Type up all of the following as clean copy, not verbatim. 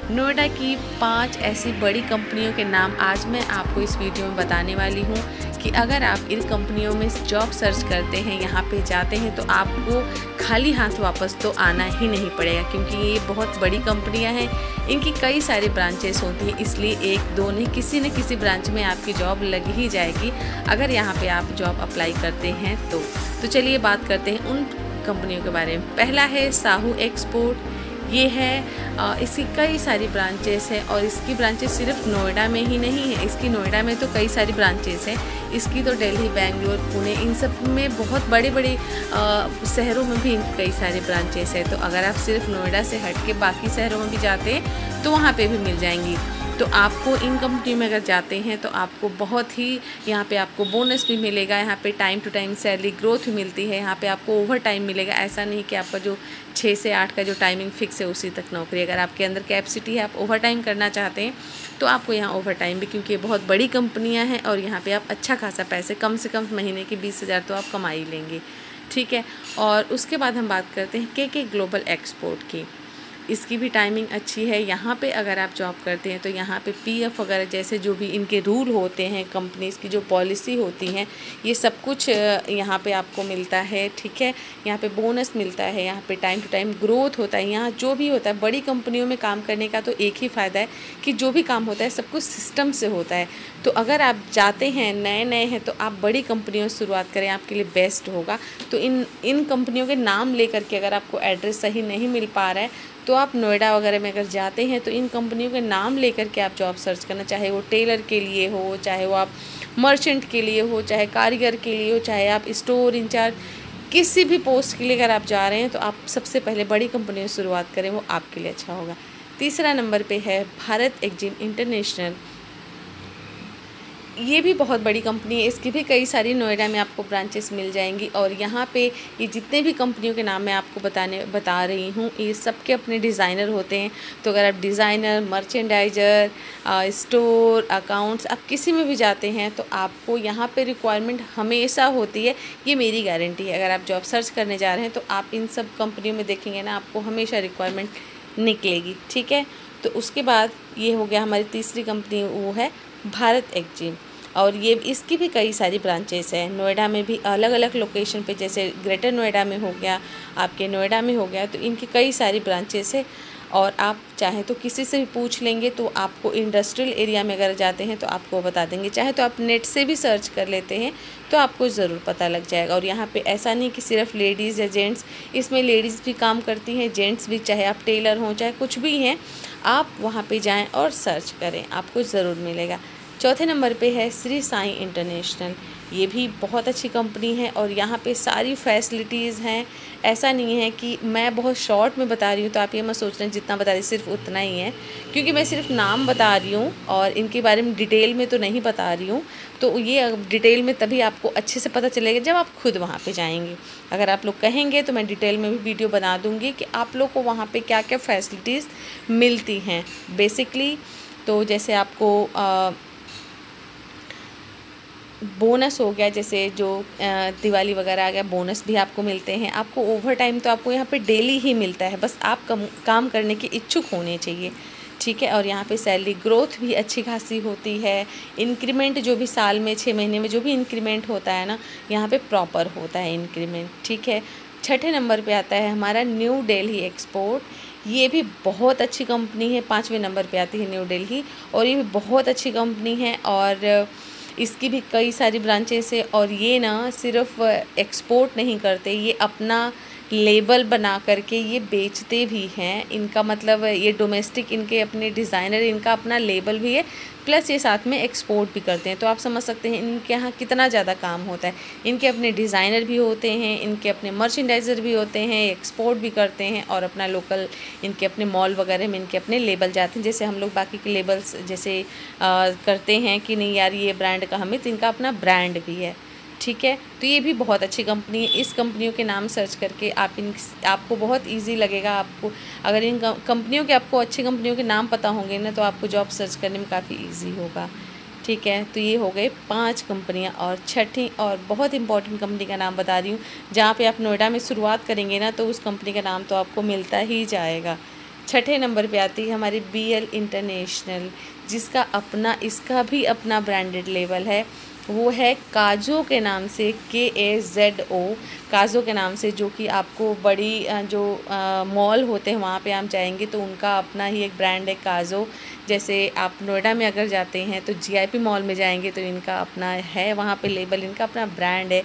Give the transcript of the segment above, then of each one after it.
नोएडा की 5 ऐसी बड़ी कंपनियों के नाम आज मैं आपको इस वीडियो में बताने वाली हूँ कि अगर आप इन कंपनियों में जॉब सर्च करते हैं, यहाँ पे जाते हैं, तो आपको खाली हाथ वापस तो आना ही नहीं पड़ेगा, क्योंकि ये बहुत बड़ी कंपनियाँ हैं। इनकी कई सारी ब्रांचेस होती हैं, इसलिए एक दो नहीं, किसी न किसी ब्रांच में आपकी जॉब लग ही जाएगी अगर यहाँ पे आप जॉब अप्लाई करते हैं तो चलिए बात करते हैं उन कंपनियों के बारे में। पहला है साहू एक्सपोर्ट। ये है इसकी कई सारी ब्रांचेस हैं और इसकी ब्रांचेस सिर्फ नोएडा में ही नहीं है, इसकी नोएडा में तो कई सारी ब्रांचेस हैं। इसकी तो दिल्ली, बेंगलोर, पुणे, इन सब में बहुत बड़े बड़े शहरों में भी इनकी कई सारी ब्रांचेस हैं। तो अगर आप सिर्फ नोएडा से हट के बाकी शहरों में भी जाते हैं तो वहाँ पे भी मिल जाएंगी। तो आपको इन कंपनी में अगर जाते हैं तो आपको बहुत ही यहाँ पे आपको बोनस भी मिलेगा, यहाँ पे time to time salary growth भी मिलती है, यहाँ पे आपको ओवर टाइम मिलेगा। ऐसा नहीं कि आपका जो 6 से 8 का जो टाइमिंग फिक्स है उसी तक नौकरी। अगर आपके अंदर कैपेसिटी है, आप ओवर टाइम करना चाहते हैं तो आपको यहाँ ओवर टाइम भी, क्योंकि ये बहुत बड़ी कंपनियाँ हैं और यहाँ पर आप अच्छा खासा पैसे, कम से कम महीने की 20,000 तो आप कमा ही लेंगे। ठीक है, और उसके बाद हम बात करते हैं के ग्लोबल एक्सपोर्ट की। इसकी भी टाइमिंग अच्छी है। यहाँ पे अगर आप जॉब करते हैं तो यहाँ पे पीएफ वगैरह जैसे जो भी इनके रूल होते हैं, कंपनीज़ की जो पॉलिसी होती हैं, ये सब कुछ यहाँ पे आपको मिलता है। ठीक है, यहाँ पे बोनस मिलता है, यहाँ पे टाइम टू टाइम ग्रोथ होता है। यहाँ जो भी होता है, बड़ी कंपनियों में काम करने का तो एक ही फ़ायदा है कि जो भी काम होता है सब कुछ सिस्टम से होता है। तो अगर आप जाते हैं, नए हैं, तो आप बड़ी कंपनियों से शुरुआत करें, आपके लिए बेस्ट होगा। तो इन कंपनियों के नाम लेकर के अगर आपको एड्रेस सही नहीं मिल पा रहा है तो आप नोएडा वगैरह में अगर जाते हैं तो इन कंपनियों के नाम लेकर के आप जॉब सर्च करना, चाहे वो टेलर के लिए हो, चाहे वो आप मर्चेंट के लिए हो, चाहे कारीगर के लिए हो, चाहे आप स्टोर इंचार्ज, किसी भी पोस्ट के लिए अगर आप जा रहे हैं तो आप सबसे पहले बड़ी कंपनियों से शुरुआत करें, वो आपके लिए अच्छा होगा। तीसरा नंबर पे है भारत एक्जिम इंटरनेशनल। ये भी बहुत बड़ी कंपनी है, इसकी भी कई सारी नोएडा में आपको ब्रांचेस मिल जाएंगी। और यहाँ पे ये जितने भी कंपनियों के नाम मैं आपको बता रही हूँ, ये सबके अपने डिज़ाइनर होते हैं। तो अगर आप डिज़ाइनर, मर्चेंडाइजर, स्टोर, अकाउंट्स, आप किसी में भी जाते हैं तो आपको यहाँ पे रिक्वायरमेंट हमेशा होती है, ये मेरी गारंटी है। अगर आप जॉब सर्च करने जा रहे हैं तो आप इन सब कंपनियों में देखेंगे ना, आपको हमेशा रिक्वायरमेंट निकलेगी। ठीक है, तो उसके बाद ये हो गया हमारी तीसरी कंपनी, वो है भारत एक्जिम। और ये इसकी भी कई सारी ब्रांचेस हैं नोएडा में भी, अलग अलग लोकेशन पे, जैसे ग्रेटर नोएडा में हो गया, आपके नोएडा में हो गया, तो इनकी कई सारी ब्रांचेस है। और आप चाहें तो किसी से भी पूछ लेंगे तो आपको इंडस्ट्रियल एरिया में अगर जाते हैं तो आपको बता देंगे, चाहे तो आप नेट से भी सर्च कर लेते हैं तो आपको ज़रूर पता लग जाएगा। और यहाँ पे ऐसा नहीं कि सिर्फ लेडीज़ या जेंट्स, इसमें लेडीज़ भी काम करती हैं, जेंट्स भी, चाहे आप टेलर हों, चाहे कुछ भी हैं, आप वहाँ पे जाएं और सर्च करें, आपको ज़रूर मिलेगा। चौथे नंबर पे है श्री साई इंटरनेशनल। ये भी बहुत अच्छी कंपनी है और यहाँ पे सारी फैसिलिटीज़ हैं। ऐसा नहीं है कि मैं बहुत शॉर्ट में बता रही हूँ तो आप ये मत सोच रहे हैं जितना बता रही सिर्फ उतना ही है, क्योंकि मैं सिर्फ नाम बता रही हूँ और इनके बारे में डिटेल में तो नहीं बता रही हूँ। तो ये डिटेल में तभी आपको अच्छे से पता चलेगा जब आप खुद वहाँ पे जाएंगे। अगर आप लोग कहेंगे तो मैं डिटेल में भी वीडियो बना दूँगी कि आप लोग को वहाँ पे क्या क्या फैसिलिटीज़ मिलती हैं बेसिकली। तो जैसे आपको बोनस हो गया, जैसे जो दिवाली वगैरह आ गया, बोनस भी आपको मिलते हैं। आपको ओवर टाइम तो आपको यहाँ पे डेली ही मिलता है, बस आप काम करने के इच्छुक होने चाहिए। ठीक है, और यहाँ पे सैलरी ग्रोथ भी अच्छी खासी होती है। इंक्रीमेंट जो भी साल में 6 महीने में जो भी इंक्रीमेंट होता है ना, यहाँ पे प्रॉपर होता है इंक्रीमेंट। ठीक है, छठे नंबर पे आता है हमारा न्यू दिल्ली एक्सपोर्ट। ये भी बहुत अच्छी कंपनी है। 5वें नंबर पे आती है न्यू दिल्ली और ये भी बहुत अच्छी कंपनी है और इसकी भी कई सारी ब्रांचेस है। और ये ना सिर्फ एक्सपोर्ट नहीं करते, ये अपना लेबल बना करके ये बेचते भी हैं। इनका मतलब ये डोमेस्टिक, इनके अपने डिज़ाइनर, इनका अपना लेबल भी है, प्लस ये साथ में एक्सपोर्ट भी करते हैं। तो आप समझ सकते हैं इनके यहाँ कितना ज़्यादा काम होता है। इनके अपने डिज़ाइनर भी होते हैं, इनके अपने मर्चेंडाइज़र भी होते हैं, एक्सपोर्ट भी करते हैं और अपना लोकल इनके अपने मॉल वगैरह में इनके अपने लेबल जाते हैं। जैसे हम लोग बाकी के लेबल्स जैसे करते हैं कि नहीं यार ये ब्रांड का हमें, तो इनका अपना ब्रांड भी है। ठीक है, तो ये भी बहुत अच्छी कंपनी है। इस कंपनियों के नाम सर्च करके आपको बहुत इजी लगेगा। आपको अगर इन कंपनियों के, आपको अच्छी कंपनियों के नाम पता होंगे ना, तो आपको जॉब सर्च करने में काफ़ी इजी होगा। ठीक है, तो ये हो गए 5 कंपनियां। और छठी और बहुत इंपॉर्टेंट कंपनी का नाम बता रही हूँ, जहाँ पे आप नोएडा में शुरुआत करेंगे ना, तो उस कंपनी का नाम तो आपको मिलता ही जाएगा। छठे नंबर पे आती है हमारी BL इंटरनेशनल, जिसका इसका भी अपना ब्रांडेड लेबल है। वो है काजो के नाम से, KAZO काजो के नाम से, जो कि आपको बड़ी जो मॉल होते हैं वहाँ पे आप जाएंगे तो उनका अपना ही एक ब्रांड है काजो। जैसे आप नोएडा में अगर जाते हैं तो GIP मॉल में जाएंगे तो इनका अपना है वहाँ पे लेबल, इनका अपना ब्रांड है।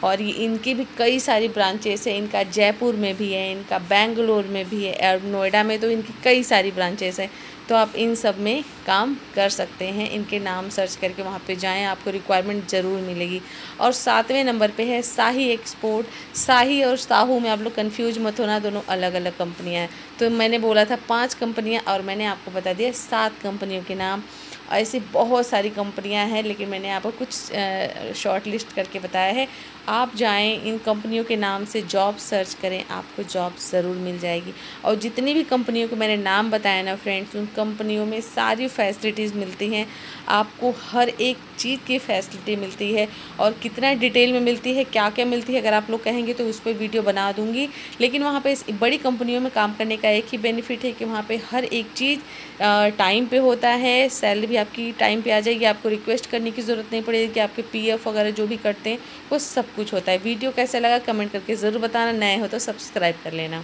और ये इनकी भी कई सारी ब्रांचेस है, इनका जयपुर में भी है, इनका बेंगलोर में भी है, और नोएडा में तो इनकी कई सारी ब्रांचेस हैं। तो आप इन सब में काम कर सकते हैं, इनके नाम सर्च करके वहाँ पे जाएं, आपको रिक्वायरमेंट ज़रूर मिलेगी। और 7वें नंबर पे है शाही एक्सपोर्ट। शाही और साहू में आप लोग कंफ्यूज मत होना, दोनों अलग अलग कंपनियाँ हैं। तो मैंने बोला था 5 कंपनियाँ और मैंने आपको बता दिया 7 कंपनियों के नाम। ऐसी बहुत सारी कंपनियां हैं, लेकिन मैंने आपको कुछ शॉर्ट लिस्ट करके बताया है। आप जाएं, इन कंपनियों के नाम से जॉब सर्च करें, आपको जॉब ज़रूर मिल जाएगी। और जितनी भी कंपनियों के मैंने नाम बताया ना फ्रेंड्स, उन कंपनियों में सारी फैसिलिटीज़ मिलती हैं, आपको हर एक चीज़ की फैसिलिटी मिलती है। और कितना डिटेल में मिलती है, क्या क्या मिलती है, अगर आप लोग कहेंगे तो उस पर वीडियो बना दूँगी। लेकिन वहाँ पे इस बड़ी कंपनियों में काम करने का एक ही बेनिफिट है कि वहाँ पे हर एक चीज़ टाइम पे होता है, सैलरी भी आपकी टाइम पे आ जाएगी, आपको रिक्वेस्ट करने की ज़रूरत नहीं पड़ेगी कि आपके PF वगैरह जो भी करते हैं वो सब कुछ होता है। वीडियो कैसा लगा कमेंट करके ज़रूर बताना, नए हो तो सब्सक्राइब कर लेना।